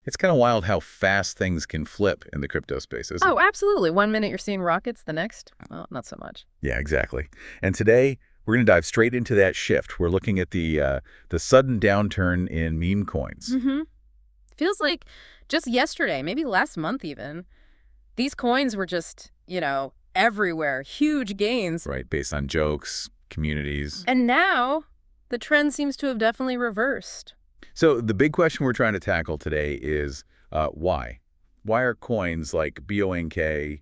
It's kind of wild how fast things can flip in the crypto space, isn't it? Oh, absolutely. One minute you're seeing rockets, the next, well, not so much. Yeah, exactly. And today, we're going to dive straight into that shift. We're looking at the sudden downturn in meme coins. Mm-hmm. Feels like just yesterday, maybe last month even, these coins were just, everywhere. Huge gains. Right, based on jokes, communities. And now the trend seems to have definitely reversed. So the big question we're trying to tackle today is why? Why are coins like BONK,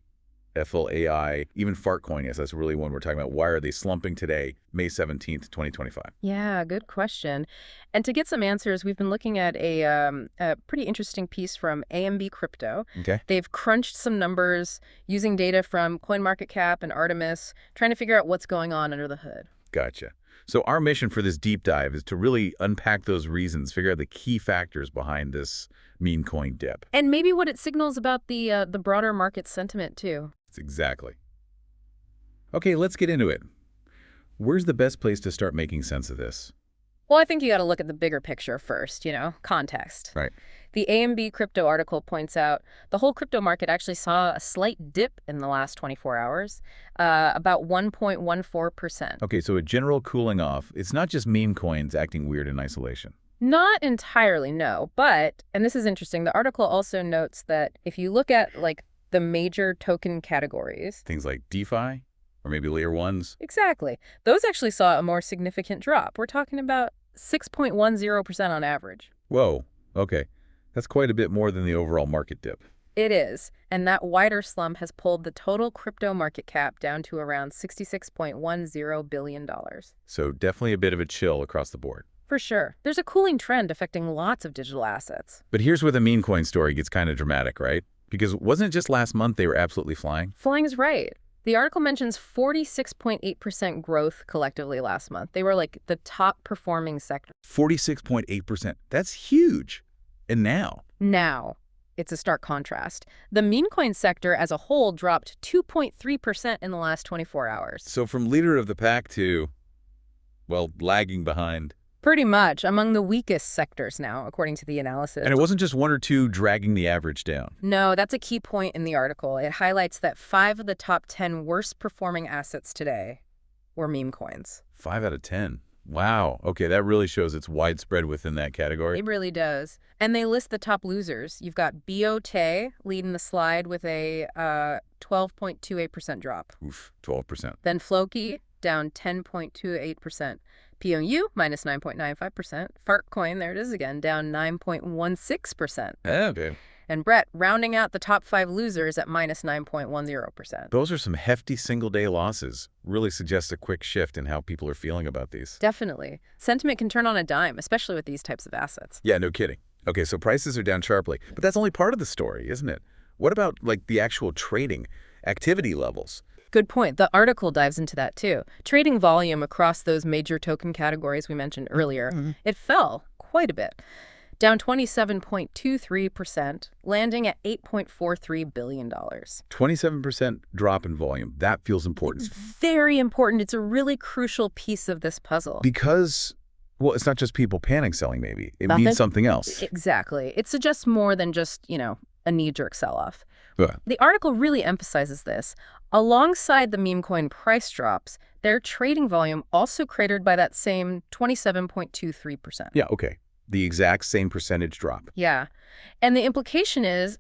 FLAI, even Fartcoin, yes, that's really one we're talking about. Why are they slumping today, May 17th, 2025? Yeah, good question. And to get some answers, we've been looking at a pretty interesting piece from AMB Crypto. Okay. They've crunched some numbers using data from CoinMarketCap and Artemis, trying to figure out what's going on under the hood. Gotcha. So our mission for this deep dive is to really unpack those reasons, figure out the key factors behind this meme coin dip. And maybe what it signals about the broader market sentiment, too. Exactly. Okay, let's get into it. Where's the best place to start making sense of this? Well, I think you got to look at the bigger picture first, context. Right. The AMB Crypto article points out the whole crypto market actually saw a slight dip in the last 24 hours, about 1.14%. Okay, so a general cooling off. It's not just meme coins acting weird in isolation. Not entirely, no. But, and this is interesting, the article also notes that if you look at, the major token categories. Things like DeFi, or maybe layer ones. Exactly. Those actually saw a more significant drop. We're talking about 6.10% on average. Whoa, okay. That's quite a bit more than the overall market dip. It is. And that wider slump has pulled the total crypto market cap down to around $66.10 billion. So definitely a bit of a chill across the board. For sure. There's a cooling trend affecting lots of digital assets. But here's where the meme coin story gets kind of dramatic, right? Because wasn't it just last month they were absolutely flying? Flying's right. The article mentions 46.8% growth collectively last month. They were the top performing sector. 46.8%. That's huge. And now? Now, it's a stark contrast. The meme coin sector as a whole dropped 2.3% in the last 24 hours. So from leader of the pack to, well, lagging behind. Pretty much among the weakest sectors now, according to the analysis. And it wasn't just one or two dragging the average down. No, that's a key point in the article. It highlights that 5 of the top 10 worst performing assets today were meme coins. 5 out of 10. Wow. Okay, that really shows it's widespread within that category. It really does. And they list the top losers. You've got BOT leading the slide with a 12.28% drop. Oof, 12%. Then Floki down 10.28%. POU minus 9.95%. Fartcoin, there it is again, down 9.16%. Okay. And Brett rounding out the top 5 losers at minus 9.10%. Those are some hefty single-day losses. Really suggests a quick shift in how people are feeling about these. Definitely. Sentiment can turn on a dime, especially with these types of assets. Yeah, no kidding. Okay, so prices are down sharply. But that's only part of the story, isn't it? What about, the actual trading activity levels? Good point. The article dives into that, too. Trading volume across those major token categories we mentioned earlier, it fell quite a bit, down 27.23%, landing at $8.43 billion. 27% drop in volume. That feels important. Very important. It's a really crucial piece of this puzzle. Because, well, it's not just people panic selling, maybe. It means something else. Exactly. It suggests more than just, a knee-jerk sell-off. Ugh. The article really emphasizes this. Alongside the meme coin price drops, their trading volume also cratered by that same 27.23%. Yeah, okay. The exact same percentage drop. Yeah. And the implication is,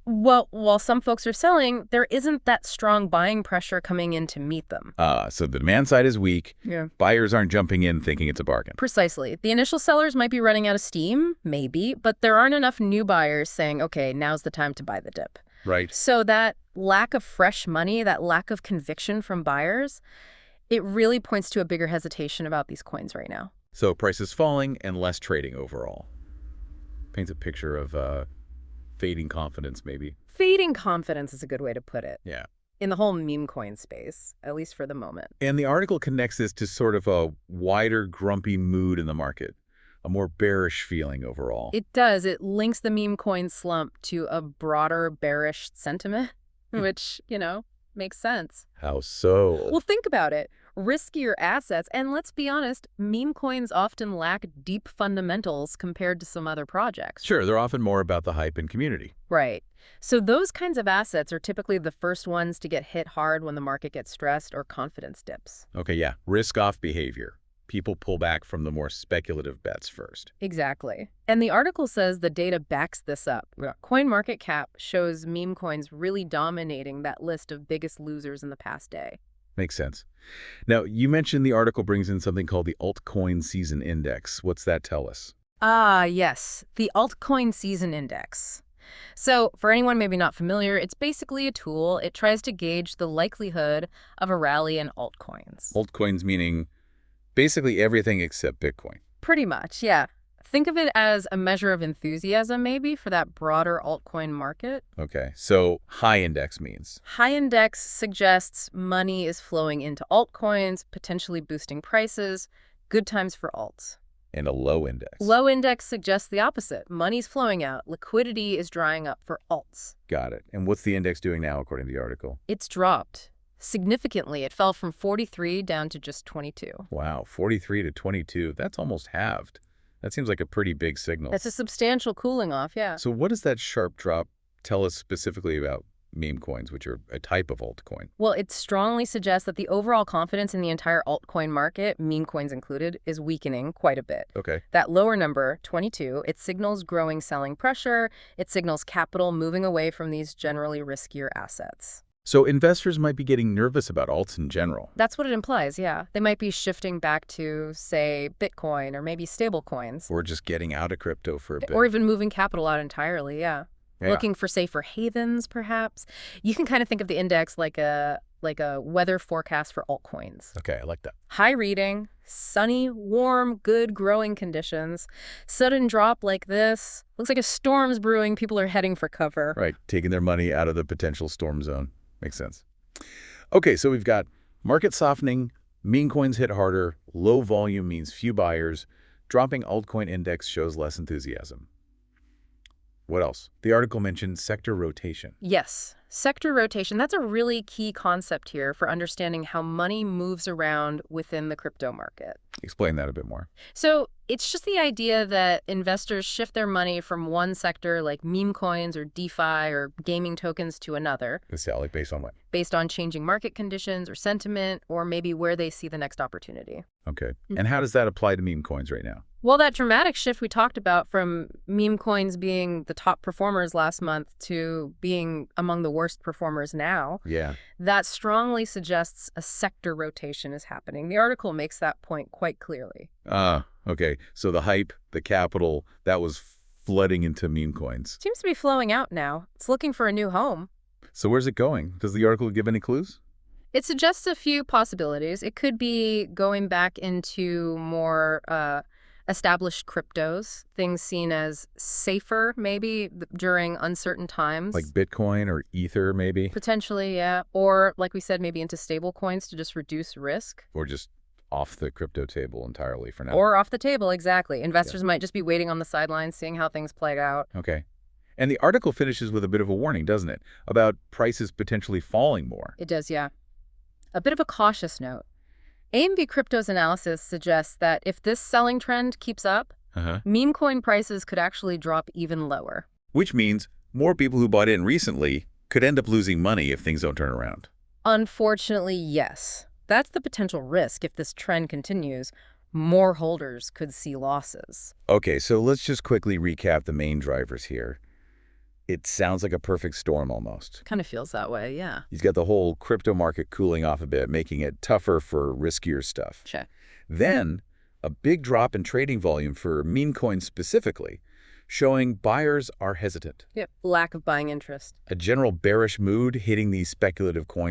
well, while some folks are selling, there isn't that strong buying pressure coming in to meet them. So the demand side is weak. Yeah. Buyers aren't jumping in thinking it's a bargain. Precisely. The initial sellers might be running out of steam, maybe, but there aren't enough new buyers saying, okay, now's the time to buy the dip. Right. So that lack of fresh money, that lack of conviction from buyers, it really points to a bigger hesitation about these coins right now. So prices falling and less trading overall. Paints a picture of fading confidence, maybe. Fading confidence is a good way to put it. Yeah. In the whole meme coin space, at least for the moment. And the article connects this to sort of a wider, grumpy mood in the market. A more bearish feeling overall. It does. It links the meme coin slump to a broader bearish sentiment, which, makes sense. How so? Well, think about it. Riskier assets, and let's be honest, meme coins often lack deep fundamentals compared to some other projects. Sure, they're often more about the hype and community. Right. So those kinds of assets are typically the first ones to get hit hard when the market gets stressed or confidence dips. Okay, yeah. Risk-off behavior. People pull back from the more speculative bets first. Exactly. And the article says the data backs this up. Yeah. CoinMarketCap shows meme coins really dominating that list of biggest losers in the past day. Makes sense. Now, you mentioned the article brings in something called the Altcoin Season Index. What's that tell us? Yes, the Altcoin Season Index. So, for anyone maybe not familiar, it's basically a tool. It tries to gauge the likelihood of a rally in altcoins. Altcoins meaning basically everything except Bitcoin. Pretty much, yeah. Think of it as a measure of enthusiasm, maybe, for that broader altcoin market. Okay, so high index means? High index suggests money is flowing into altcoins, potentially boosting prices, good times for alts. And a low index? Low index suggests the opposite. Money's flowing out. Liquidity is drying up for alts. Got it. And what's the index doing now, according to the article? It's dropped significantly. It fell from 43 down to just 22. Wow, 43 to 22. That's almost halved. That seems like a pretty big signal. That's a substantial cooling off, yeah. So what does that sharp drop tell us specifically about meme coins, which are a type of altcoin? Well, it strongly suggests that the overall confidence in the entire altcoin market, meme coins included, is weakening quite a bit. Okay. That lower number, 22, it signals growing selling pressure. It signals capital moving away from these generally riskier assets. So investors might be getting nervous about alts in general. That's what it implies, yeah. They might be shifting back to, say, Bitcoin or maybe stable coins. Or just getting out of crypto for a bit. Or even moving capital out entirely, yeah. Looking for safer havens, perhaps. You can kind of think of the index like a weather forecast for altcoins. Okay, I like that. High reading, sunny, warm, good growing conditions. Sudden drop like this. Looks like a storm's brewing. People are heading for cover. Right, taking their money out of the potential storm zone. Makes sense. Okay, so we've got market softening, meme coins hit harder, low volume means few buyers, dropping altcoin index shows less enthusiasm. What else? The article mentioned sector rotation. Yes, sector rotation. That's a really key concept here for understanding how money moves around within the crypto market. Explain that a bit more. So it's just the idea that investors shift their money from one sector like meme coins or DeFi or gaming tokens to another. Yeah, like based on what? Based on changing market conditions or sentiment or maybe where they see the next opportunity. Okay. And how does that apply to meme coins right now? Well, that dramatic shift we talked about from meme coins being the top performers last month to being among the worst performers now, that strongly suggests a sector rotation is happening. The article makes that point quite clearly. Okay. So the hype, the capital, that was flooding into meme coins. Seems to be flowing out now. It's looking for a new home. So where's it going? Does the article give any clues? It suggests a few possibilities. It could be going back into more established cryptos, things seen as safer maybe during uncertain times. Like Bitcoin or Ether maybe? Potentially, yeah. Or like we said, maybe into stable coins to just reduce risk. Or just off the crypto table entirely for now. Or off the table, exactly. Investors might just be waiting on the sidelines, seeing how things play out. Okay. And the article finishes with a bit of a warning, doesn't it? About prices potentially falling more. It does, yeah. A bit of a cautious note. AMB Crypto's analysis suggests that if this selling trend keeps up, meme coin prices could actually drop even lower. Which means more people who bought in recently could end up losing money if things don't turn around. Unfortunately, yes. That's the potential risk if this trend continues. More holders could see losses. Okay, so let's just quickly recap the main drivers here. It sounds like a perfect storm almost. Kind of feels that way, yeah. You've got the whole crypto market cooling off a bit, making it tougher for riskier stuff. Check. Then, a big drop in trading volume for meme coins specifically, showing buyers are hesitant. Yep, lack of buying interest. A general bearish mood hitting these speculative coins